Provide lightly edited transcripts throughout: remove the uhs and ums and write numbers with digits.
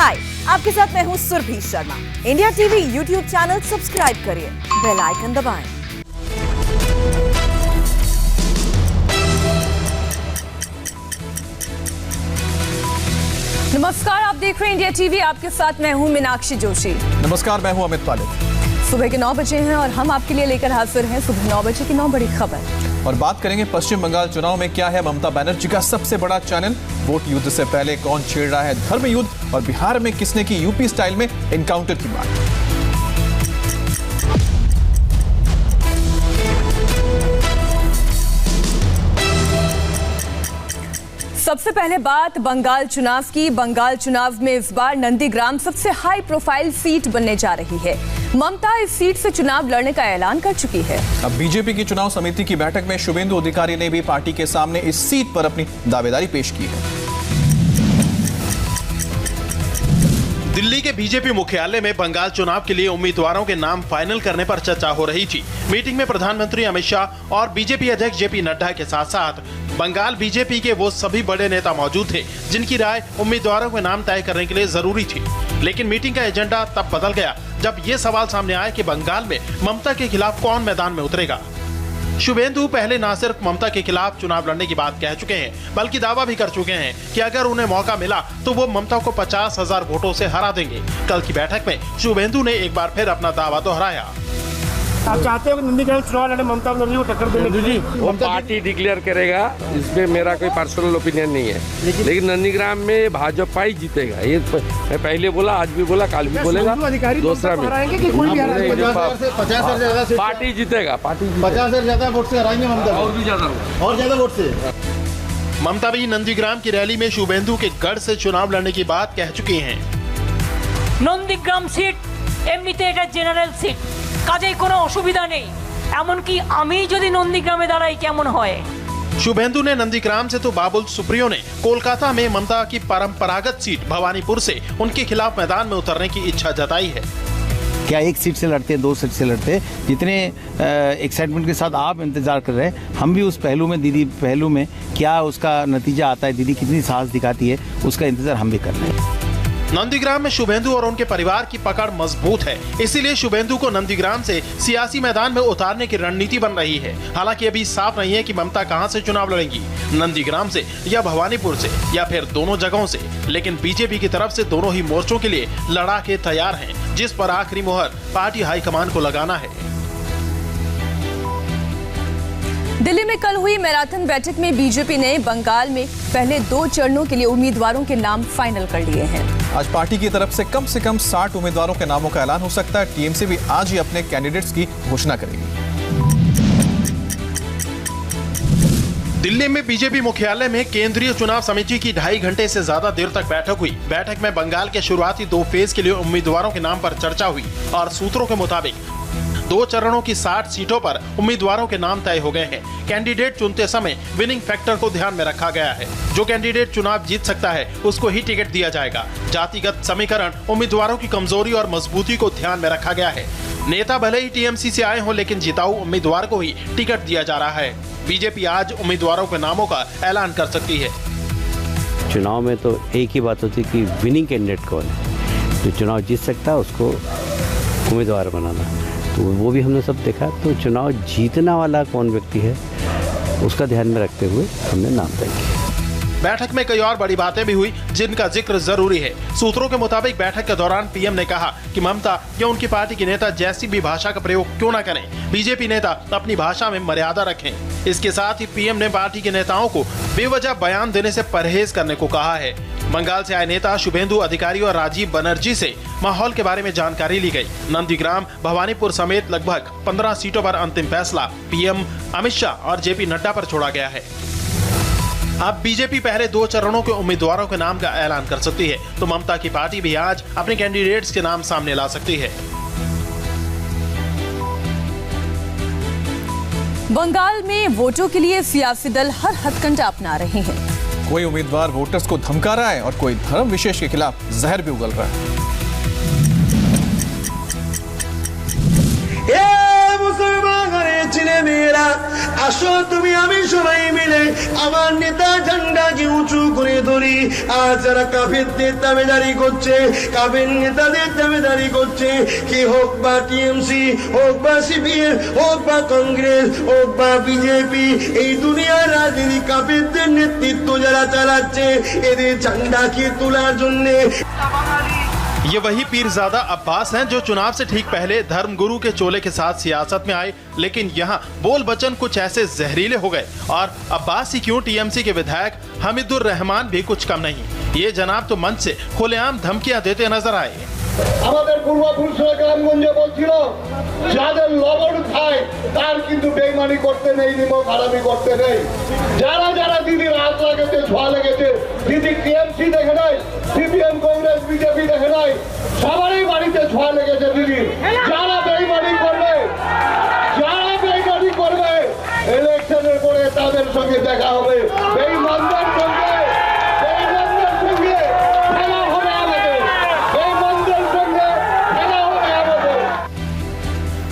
हाय, आपके साथ मैं हूँ Surabhi Sharma. India TV YouTube channel subscribe करिए, बेल आइकन दबाएं। नमस्कार, आप देख रहे हैं इंडिया टीवी। आपके साथ मैं हूँ मीनाक्षी जोशी। नमस्कार, मैं हूँ अमित पालिक। सुबह के 9 बजे हैं और हम आपके लिए लेकर हाजिर हैं सुबह 9 बजे की 9 बड़ी खबर। और बात करेंगे पश्चिम बंगाल चुनाव में क्या है ममता बनर्जी का सबसे बड़ा चैनल। वोट युद्ध से पहले कौन छेड़ रहा है धर्म युद्ध, और बिहार में किसने की यूपी स्टाइल में एनकाउंटर की बात। सबसे पहले बात बंगाल चुनाव की। बंगाल चुनाव में इस बार नंदीग्राम सबसे हाई प्रोफाइल सीट बनने जा रही है। ममता इस सीट से चुनाव लड़ने का ऐलान कर चुकी है। अब बीजेपी की चुनाव समिति की बैठक में शुभेंदु अधिकारी ने भी पार्टी के सामने इस सीट पर अपनी दावेदारी पेश की है। दिल्ली के बीजेपी मुख्यालय में बंगाल चुनाव के लिए उम्मीदवारों के नाम फाइनल करने पर चर्चा हो रही थी। मीटिंग में प्रधानमंत्री अमित शाह और बीजेपी अध्यक्ष जेपी नड्डा के साथ साथ बंगाल बीजेपी के वो सभी बड़े नेता मौजूद थे जिनकी राय उम्मीदवारों के नाम तय करने के लिए जरूरी थी। लेकिन मीटिंग का एजेंडा तब बदल गया जब ये सवाल सामने आया कि बंगाल में ममता के खिलाफ कौन मैदान में उतरेगा। शुभेंदु पहले न सिर्फ ममता के खिलाफ चुनाव लड़ने की बात कह चुके हैं बल्कि दावा भी कर चुके हैं कि अगर उन्हें मौका मिला तो वो ममता को 50,000 वोटों से हरा देंगे। कल की बैठक में शुभेंदु ने एक बार फिर अपना दावा दोहराया। आप चाहते हो कि नंदीग्राम चुनाव लड़े ममता बनर्जी को टक्कर देने की? वो पार्टी डिक्लेयर करेगा, इसमें मेरा कोई पर्सनल ओपिनियन नहीं है। लेकिन नंदीग्राम में भाजपा ही जीतेगा। ये मैं पहले बोला, आज भी बोला, कल भी बोलेगा। दूसरा में पार्टी जीतेगा, पार्टी 50 से ज्यादा वोट से हराएंगे ममता, और भी ज्यादा वोट से। ममता भी नंदीग्राम की रैली में शुभेंदु के गढ़ से चुनाव लड़ने की बात कह चुकी हैं। नंदीग्राम सीट एमनिते एटा जेनारेल सीट, কাজেই কোনো অসুবিধা নেই। এমনকি আমি যদি নন্দীগ্রামে দাঁড়াই কেমন হয়। शुभेंदु ने नंदीग्राम से तो बाबुल सुप्रियो ने कोलकाता में ममता की परंपरागत सीट भवानीपुर से उनके खिलाफ मैदान में उतरने की इच्छा जताई है। क्या एक सीट से लड़ते, 2 सीट से लड़ते, जितने एक्साइटमेंट के साथ आप इंतजार कर रहे हैं, हम भी उस पहलू में, दीदी पहलू में क्या उसका नतीजा आता है, दीदी कितनी साहस दिखाती है, उसका इंतजार हम भी कर रहे हैं। नंदीग्राम में शुभेंदु और उनके परिवार की पकड़ मजबूत है, इसीलिए शुभेंदु को नंदीग्राम से सियासी मैदान में उतारने की रणनीति बन रही है। हालांकि अभी साफ नहीं है कि ममता कहां से चुनाव लड़ेंगी, नंदीग्राम से या भवानीपुर से या फिर दोनों जगहों से। लेकिन बीजेपी की तरफ से दोनों ही मोर्चों के लिए लड़ाके तैयार हैं, जिस पर आखिरी मुहर पार्टी हाईकमान को लगाना है। दिल्ली में कल हुई मैराथन बैठक में बीजेपी ने बंगाल में पहले 2 चरणों के लिए उम्मीदवारों के नाम फाइनल कर लिए हैं। आज पार्टी की तरफ से कम 60 उम्मीदवारों के नामों का ऐलान हो सकता है। टीएमसी भी आज ही अपने कैंडिडेट्स की घोषणा करेगी। दिल्ली में बीजेपी मुख्यालय में केंद्रीय चुनाव समिति की 2.5 घंटे से ज्यादा देर तक बैठक हुई। बैठक में बंगाल के शुरुआती 2 फेज के लिए उम्मीदवारों के नाम पर चर्चा हुई और सूत्रों के मुताबिक 2 चरणों की 60 सीटों पर उम्मीदवारों के नाम तय हो गए हैं। कैंडिडेट चुनते समय विनिंग फैक्टर को ध्यान में रखा गया है। जो कैंडिडेट चुनाव जीत सकता है उसको ही टिकट दिया जाएगा। जातिगत समीकरण, उम्मीदवारों की कमजोरी और मजबूती को ध्यान में रखा गया है। नेता भले ही टीएमसी से आए हों, लेकिन जिताऊ उम्मीदवार को ही टिकट दिया जा रहा है। बीजेपी आज उम्मीदवारों के नामों का ऐलान कर सकती है। चुनाव में तो एक ही बात होती है कि विनिंग कैंडिडेट कौन है, जो चुनाव जीत सकता है उसको उम्मीदवार बनाना। तो वो भी हमने सब देखा। तो चुनाव जीतने वाला कौन व्यक्ति है उसका ध्यान में रखते हुए हमने नाम तय किया। बैठक में कई और बड़ी बातें भी हुई जिनका जिक्र जरूरी है। सूत्रों के मुताबिक बैठक के दौरान पीएम ने कहा कि ममता या उनकी पार्टी के नेता जैसी भी भाषा का प्रयोग क्यों न करें, बीजेपी नेता अपनी भाषा में मर्यादा रखें। इसके साथ ही पीएम ने पार्टी के नेताओं को बेवजह बयान देने से परहेज करने को कहा है। बंगाल से आए नेता शुभेंदु अधिकारी और राजीव बनर्जी से माहौल के बारे में जानकारी ली गई। नंदीग्राम, भवानीपुर समेत लगभग 15 सीटों पर अंतिम फैसला पीएम अमित शाह और जेपी नड्डा पर छोड़ा गया है। अब बीजेपी पहले 2 चरणों के उम्मीदवारों के नाम का ऐलान कर सकती है, तो ममता की पार्टी भी आज अपने कैंडिडेट्स के नाम सामने ला सकती है। बंगाल में वोटों के लिए सियासी दल हर हथकंडा अपना रहे हैं। कोई उम्मीदवार वोटर्स को धमका रहा है और कोई धर्म विशेष के खिलाफ जहर भी उगल रहा है। ছেলে মেয়েরা, আসো তুমি আমি সবাই মিলে আমার নেতা ঝান্ডাকে উঁচু করে ধরি। আর যারা কাফেরদের দাবিদারি করছে, কাফের নেতাদের দাবিদারি করছে, কি হোক বা টিএমসি, হোক বা সিপিএম, হোক বা কংগ্রেস, হোক বা বিজেপি, এই দুনিয়ার রাজনীতি কাফেরদের নেতৃত্ব যারা চালাচ্ছে, এদের ঝান্ডাকে তোলার জন্যে। ये वही पीरजादा अब्बास हैं जो चुनाव से ठीक पहले धर्मगुरु के चोले के साथ सियासत में आए, लेकिन यहाँ बोल बचन कुछ ऐसे जहरीले हो गए। और अब्बास ही क्यों, टीएमसी के विधायक हमीदुर रहमान भी कुछ कम नहीं। ये जनाब तो मंच से खुलेआम धमकियां देते नजर आए। আমাদের পূর্বপুরুষরা গ্রামগঞ্জে বলছিল যাদের লবণ খায় তার কিন্তু বেইমানি করতে নেই, নিমক হারামি করতে নেই। যারা যারা দিদির হাত লাগাতে, ছোঁয়া লেগেছে, দিদি টিএমসি দেখে নাই, সিপিএম, কংগ্রেস, বিজেপি দেখে নাই, সবারই বাড়িতে ছোঁয়া লেগেছে দিদির। যারা বেইমানি করবে, যারা বেইমানি করবে, ইলেকশনের পরে তাদের সঙ্গে দেখা হবে। বেইমানদের সঙ্গে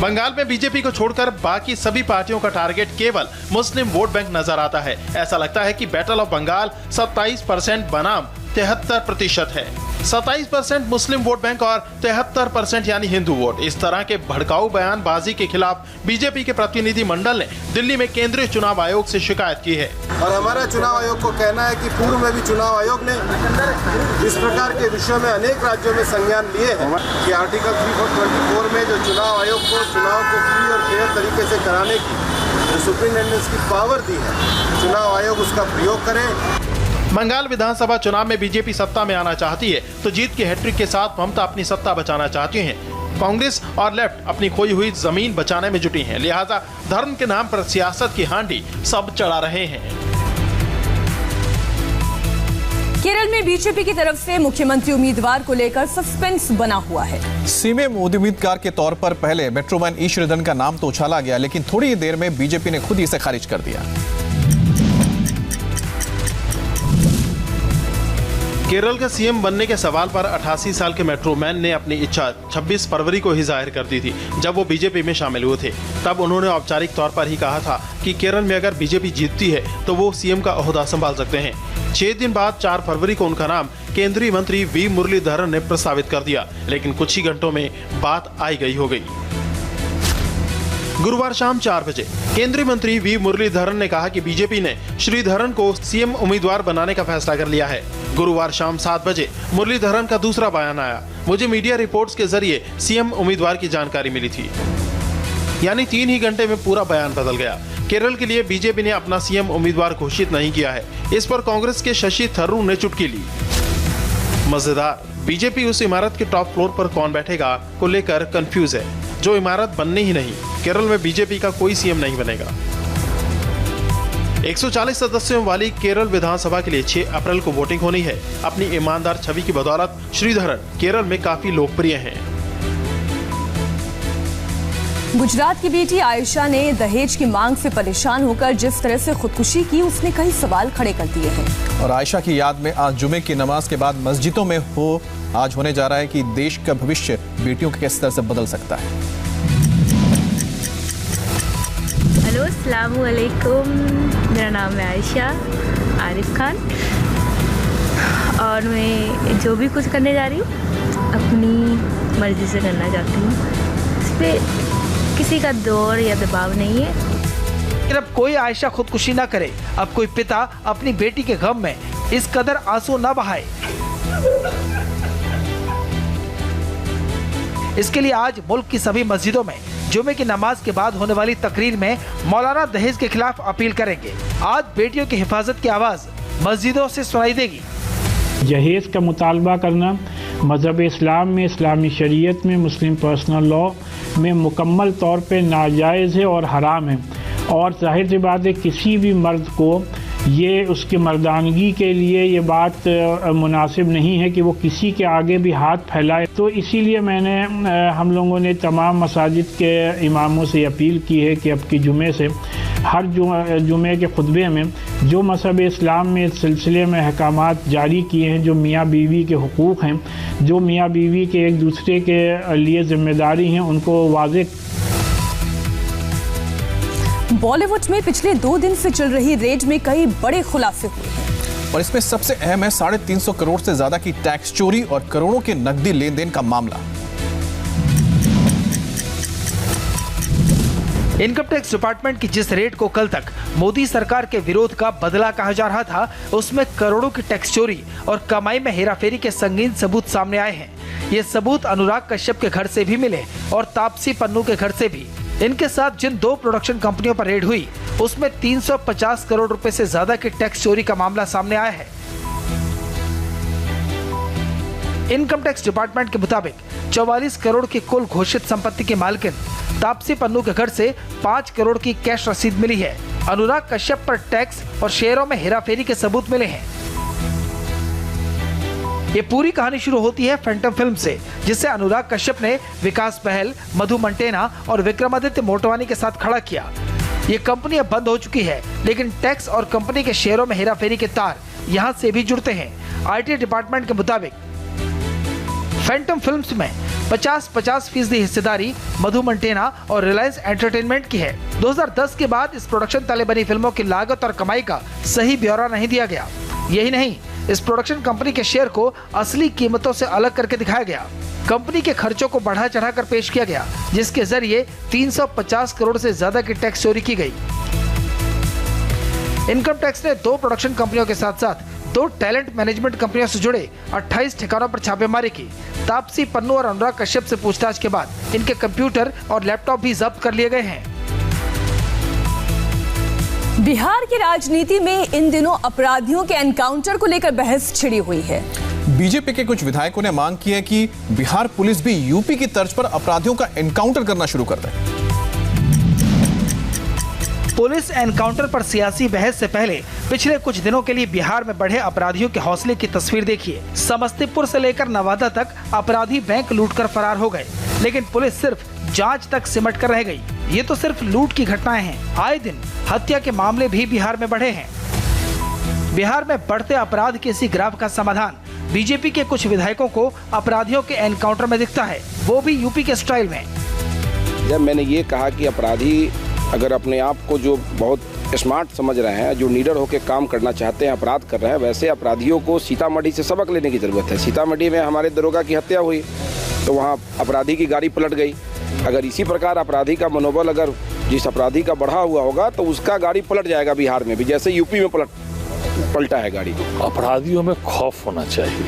बंगाल में बीजेपी को छोड़कर बाकी सभी पार्टियों का टारगेट केवल मुस्लिम वोट बैंक नजर आता है। ऐसा लगता है कि बैटल ऑफ बंगाल 27% बनाम 73% है। 27% मुस्लिम वोट बैंक और 73% यानी हिंदू वोट। इस तरह के भड़काऊ बयानबाजी के खिलाफ बीजेपी के प्रतिनिधि मंडल ने दिल्ली में केंद्रीय चुनाव आयोग से शिकायत की है। और हमारा चुनाव आयोग को कहना है कि पूर्व में भी चुनाव आयोग ने इस प्रकार के विषयों में अनेक राज्यों में संज्ञान लिए हैं कि आर्टिकल 324 में जो चुनाव आयोग को चुनाव को फ्री और फेयर तरीके से कराने की जो सुप्रीटेंडेंस की पावर दी है, चुनाव आयोग उसका प्रयोग करे। बंगाल विधानसभा चुनाव में बीजेपी सत्ता में आना चाहती है तो जीत के हैट्रिक के साथ ममता अपनी सत्ता बचाना चाहती हैं। कांग्रेस और लेफ्ट अपनी खोई हुई जमीन बचाने में जुटी हैं, लिहाजा धर्म के नाम पर सियासत की हांडी सब चढ़ा रहे हैं। केरल में बीजेपी की तरफ से मुख्यमंत्री उम्मीदवार को लेकर सस्पेंस बना हुआ है। सीएम उम्मीदवार के तौर पर पहले मेट्रोमैन ई श्रीधरन का नाम तो उछाला गया, लेकिन थोड़ी ही देर में बीजेपी ने खुद ही इसे खारिज कर दिया। केरल का सीएम बनने के सवाल पर 88 साल के मेट्रोमैन ने अपनी इच्छा 26 फरवरी को ही जाहिर कर दी थी। जब वो बीजेपी में शामिल हुए थे तब उन्होंने औपचारिक तौर पर ही कहा था कि केरल में अगर बीजेपी जीतती है तो वो सीएम का ओहदा संभाल सकते हैं। 6 दिन बाद 4 फरवरी को उनका नाम केंद्रीय मंत्री वी मुरलीधरन ने प्रस्तावित कर दिया, लेकिन कुछ ही घंटों में बात आई गई हो गई। गुरुवार शाम 4 बजे केंद्रीय मंत्री वी मुरलीधरन ने कहा कि बीजेपी ने श्रीधरन को सीएम उम्मीदवार बनाने का फैसला कर लिया है। गुरुवार शाम 7 बजे मुरलीधरन का दूसरा बयान आया। मुझे मीडिया रिपोर्ट्स के जरिए सीएम उम्मीदवार की जानकारी मिली थी। यानी 3 ही घंटे में पूरा बयान बदल गया। केरल के लिए बीजेपी ने अपना सीएम उम्मीदवार घोषित नहीं किया है। इस पर कांग्रेस के शशि थरूर ने चुटकी ली। मजेदार, बीजेपी उस इमारत के टॉप फ्लोर पर कौन बैठेगा को लेकर कंफ्यूज है, जो इमारत बननी ही नहीं। केरल में बीजेपी का कोई सीएम नहीं बनेगा। 140 सदस्यों वाली केरल विधानसभा के लिए 6 अप्रैल को वोटिंग होनी है। अपनी ईमानदार छवि की बदौलत श्रीधरन केरल में काफी लोकप्रिय हैं। गुजरात की बेटी आयशा ने दहेज की मांग से परेशान होकर जिस तरह से खुदकुशी की, उसने कई सवाल खड़े कर दिए हैं। और आयशा की याद में आज जुमे की नमाज के बाद मस्जिदों में आज होने जा रहा है कि देश का भविष्य बेटियों के किस तरह से बदल सकता है। हेलो, अस्सलाम वालेकुम। मेरा नाम है आयशा आरिफ खान और मैं जो भी कुछ करने जा रही हूँ अपनी मर्जी से करना चाहती हूँ। इस पर किसी का दौर या दबाव नहीं है। लेकिन अब कोई आयशा खुदकुशी ना करे। अब कोई पिता अपनी बेटी के गम में इस कदर आंसू न बहाए। इसके लिए आज मुल्क की सभी मस्जिदों में जुमे की नमाज के बाद होने वाली तकरीर में मौलाना दहेज के खिलाफ अपील करेंगे। आज बेटियों की हिफाजत की आवाज मस्जिदों से सुनाई देगी। दहेज का मुतालबा करना मज़हब इस्लाम में, इस्लामी शरीयत में, मुस्लिम पर्सनल लॉ में मुकम्मल तौर पे नाजायज़ है और हराम है। और जाहिर सी बात है किसी भी मर्द को ये उसकी मर्दानगी के लिए ये बात मुनासिब नहीं है कि वो किसी के आगे भी हाथ फैलाए। तो इसीलिए मैंने हम लोगों ने तमाम मसाजिद के इमामों से अपील की है कि अब की जुमे से हर जुमे के खुतबे में जो मज़हब इस्लाम में इस सिलसिले में अहकामात जारी किए हैं, जो मियाँ बीवी के हुकूक़ हैं, जो मियाँ बीवी के एक दूसरे के लिए ज़िम्मेदारी हैं, उनको वाज़ेह। बॉलीवुड में पिछले 2 दिन से चल रही रेड में कई बड़े खुलासे हुए हैं और इसमें सबसे अहम है 350 करोड़ से ज्यादा की टैक्स चोरी और करोड़ों के नकदी लेन देन का मामला। इनकम टैक्स डिपार्टमेंट की जिस रेड को कल तक मोदी सरकार के विरोध का बदला कहा जा रहा था, उसमें करोड़ों की टैक्स चोरी और कमाई में हेराफेरी के संगीन सबूत सामने आए हैं। ये सबूत अनुराग कश्यप के घर से भी मिले और तापसी पन्नू के घर से भी। इनके साथ जिन 2 प्रोडक्शन कंपनियों पर रेड हुई, उसमें 350 करोड़ रुपए से ज्यादा की टैक्स चोरी का मामला सामने आया है। इनकम टैक्स डिपार्टमेंट के मुताबिक 44 करोड़ की कुल घोषित संपत्ति के मालकिन तापसी पन्नू के घर से 5 करोड़ की कैश रसीद मिली है। अनुराग कश्यप पर टैक्स और शेयरों में हेराफेरी के सबूत मिले हैं। ये पूरी कहानी शुरू होती है फैंटम फिल्म से, जिसे अनुराग कश्यप ने विकास बहल, मधु मंटेना और विक्रमादित्य मोटवानी के साथ खड़ा किया। ये कंपनी अब बंद हो चुकी है, लेकिन टैक्स और कंपनी के शेयरों में हेराफेरी के तार यहाँ से भी जुड़ते हैं। आईटी डिपार्टमेंट के मुताबिक फैंटम फिल्म्स में 50% हिस्सेदारी मधु मंटेना और रिलायंस एंटरटेनमेंट की है। 2010 के बाद इस प्रोडक्शन तले बनी फिल्मों की लागत और कमाई का सही ब्यौरा नहीं दिया गया। यही नहीं, इस प्रोडक्शन कंपनी के शेयर को असली कीमतों से अलग करके दिखाया गया। कंपनी के खर्चों को बढ़ा चढ़ाकर पेश किया गया, जिसके जरिए 350 करोड़ से ज्यादा की टैक्स चोरी की गई। इनकम टैक्स ने 2 प्रोडक्शन कंपनियों के साथ साथ 2 टैलेंट मैनेजमेंट कंपनियों से जुड़े 28 ठिकानों पर छापेमारी की। तापसी पन्नू और अनुराग कश्यप से पूछताछ के बाद इनके कंप्यूटर और लैपटॉप भी जब्त कर लिए गए हैं। बिहार की राजनीति में इन दिनों अपराधियों के एनकाउंटर को लेकर बहस छिड़ी हुई है। बीजेपी के कुछ विधायकों ने मांग की है कि बिहार पुलिस भी यूपी की तर्ज पर अपराधियों का एनकाउंटर करना शुरू कर दे। पुलिस एनकाउंटर पर सियासी बहस से पहले पिछले कुछ दिनों के लिए बिहार में बढ़े अपराधियों के हौसले की तस्वीर देखिए। समस्तीपुर से लेकर नवादा तक अपराधी बैंक लूटकर फरार हो गए, लेकिन पुलिस सिर्फ जांच तक सिमट कर रह गई। ये तो सिर्फ लूट की घटनाएं हैं। आए दिन हत्या के मामले भी बिहार में बढ़े हैं। बिहार में बढ़ते अपराध के इसी ग्राफ का समाधान बीजेपी के कुछ विधायकों को अपराधियों के एनकाउंटर में दिखता है, वो भी यूपी के स्टाइल में। जब मैंने ये कहा कि अपराधी अगर अपने आप को जो बहुत स्मार्ट समझ रहे हैं, जो लीडर होकर काम करना चाहते हैं, अपराध कर रहे हैं, वैसे अपराधियों को सीतामढ़ी से सबक लेने की जरूरत है। सीतामढ़ी में हमारे दरोगा की हत्या हुई तो वहाँ अपराधी की गाड़ी पलट गई। अगर इसी प्रकार अपराधी का मनोबल अगर जिस अपराधी का बढ़ा हुआ होगा तो उसका गाड़ी पलट जाएगा बिहार में भी, जैसे यूपी में पलटा है गाड़ी। अपराधियों में खौफ होना चाहिए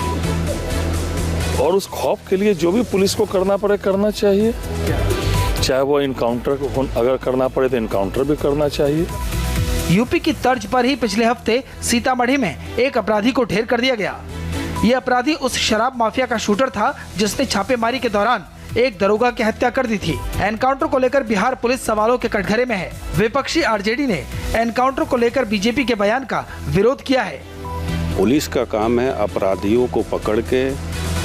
और उस खौफ के लिए जो भी पुलिस को करना पड़े करना चाहिए। चाहे वो इनकाउंटर अगर करना पड़े तो इनकाउंटर भी करना चाहिए। यूपी की तर्ज पर ही पिछले हफ्ते सीतामढ़ी में एक अपराधी को ढेर कर दिया गया। ये अपराधी उस शराब माफिया का शूटर था जिसने छापेमारी के दौरान एक दरोगा की हत्या कर दी थी। एनकाउंटर को लेकर बिहार पुलिस सवालों के कटघरे में है। विपक्षी आरजेडी ने एनकाउंटर को लेकर बीजेपी के बयान का विरोध किया है। पुलिस का काम है अपराधियों को पकड़ के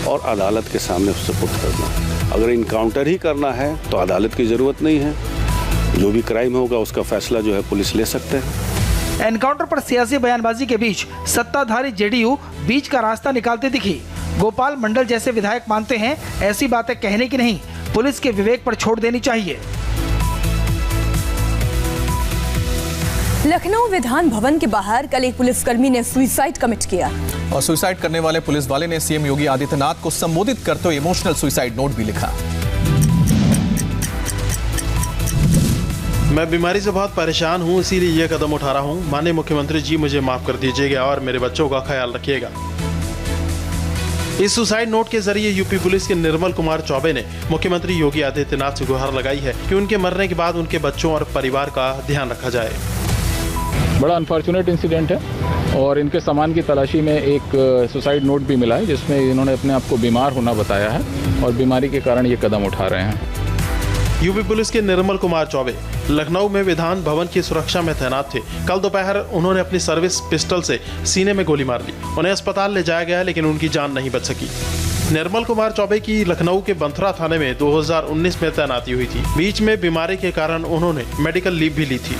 और अदालत के सामने सुपुर्द करना। अगर इनकाउंटर ही करना है तो अदालत की जरूरत नहीं है। जो भी क्राइम होगा उसका फैसला जो है पुलिस ले सकते हैं। एनकाउंटर पर सियासी बयानबाजी के बीच सत्ताधारी जेडीयू बीच का रास्ता निकालती दिखी। गोपाल मंडल जैसे विधायक मानते हैं ऐसी बातें कहने की नहीं, पुलिस के विवेक पर छोड़ देनी चाहिए। लखनऊ विधान भवन के बाहर कल एक पुलिसकर्मी ने सुसाइड कमिट किया और सुसाइड करने वाले पुलिस वाले ने सीएम योगी आदित्यनाथ को संबोधित करते हुए इमोशनल सुसाइड नोट भी लिखा। मैं बीमारी से बहुत परेशान हूं, इसीलिए यह कदम उठा रहा हूं। माननीय मुख्यमंत्री जी मुझे माफ कर दीजिएगा और मेरे बच्चों का ख्याल रखिएगा। इस सुसाइड नोट के जरिए यूपी पुलिस के निर्मल कुमार चौबे ने मुख्यमंत्री योगी आदित्यनाथ से गुहार लगाई है कि उनके मरने के बाद उनके बच्चों और परिवार का ध्यान रखा जाए। बड़ा अनफॉर्चुनेट इंसिडेंट है और इनके सामान की तलाशी में एक सुसाइड नोट भी मिला है जिसमें इन्होंने अपने आप को बीमार होना बताया है और बीमारी के कारण ये कदम उठा रहे हैं। यूपी पुलिस के निर्मल कुमार चौबे लखनऊ में विधान भवन की सुरक्षा में तैनात थे। कल दोपहर उन्होंने अपनी सर्विस पिस्टल से सीने में गोली मार ली। उन्हें अस्पताल ले जाया गया लेकिन उनकी जान नहीं बच सकी। निर्मल कुमार चौबे की लखनऊ के बंथरा थाने में 2019 में तैनाती हुई थी। बीच में बीमारी के कारण उन्होंने मेडिकल लीव भी ली थी।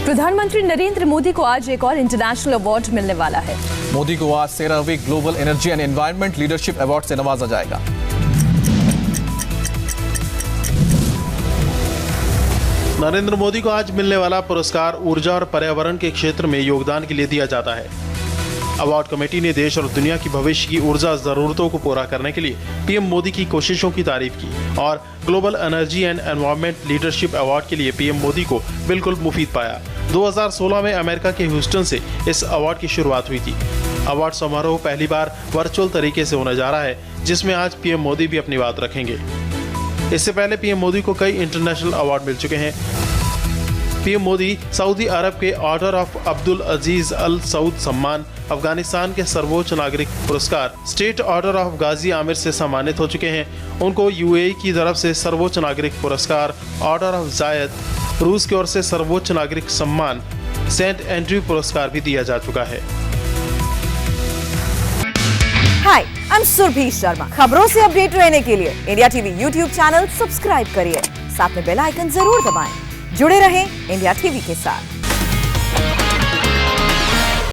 प्रधानमंत्री नरेंद्र मोदी को आज एक और इंटरनेशनल अवार्ड मिलने वाला है। मोदी को आज 13वीं global energy and environment leadership award से नवाजा जाएगा। नरेंद्र मोदी को आज मिलने वाला पुरस्कार ऊर्जा और पर्यावरण के क्षेत्र में योगदान के लिए दिया जाता है। अवार्ड कमेटी ने देश और दुनिया की भविष्य की ऊर्जा जरूरतों को पूरा करने के लिए पीएम मोदी की कोशिशों की तारीफ की और global energy and environment leadership award के लिए पीएम मोदी को बिल्कुल मुफीद पाया। 2016 में अमेरिका के ह्यूस्टन से इस अवार्ड की शुरुआत हुई थी। अवार्ड समारोह पहली बार वर्चुअल तरीके से होने जा रहा है, जिसमें आज पीएम मोदी भी अपनी बात रखेंगे। इससे पहले पीएम मोदी को कई इंटरनेशनल अवार्ड मिल चुके हैं। पीएम मोदी सऊदी अरब के ऑर्डर ऑफ अब्दुल अजीज अल सऊद सम्मान, अफगानिस्तान के सर्वोच्च नागरिक पुरस्कार स्टेट ऑर्डर ऑफ गाजी आमिर से सम्मानित हो चुके हैं। उनको यूएई की तरफ से सर्वोच्च नागरिक पुरस्कार ऑर्डर ऑफ जायद, रूस की ओर से सर्वोच्च नागरिक सम्मान सेंट एंड्रयू पुरस्कार भी दिया जा चुका है। हाय, आई एम सुरभि शर्मा। खबरों से अपडेट रहने के लिए India TV YouTube channel subscribe करिए, साथ में बेल आइकन जरूर दबाएं। जुड़े रहें इंडिया टीवी के साथ।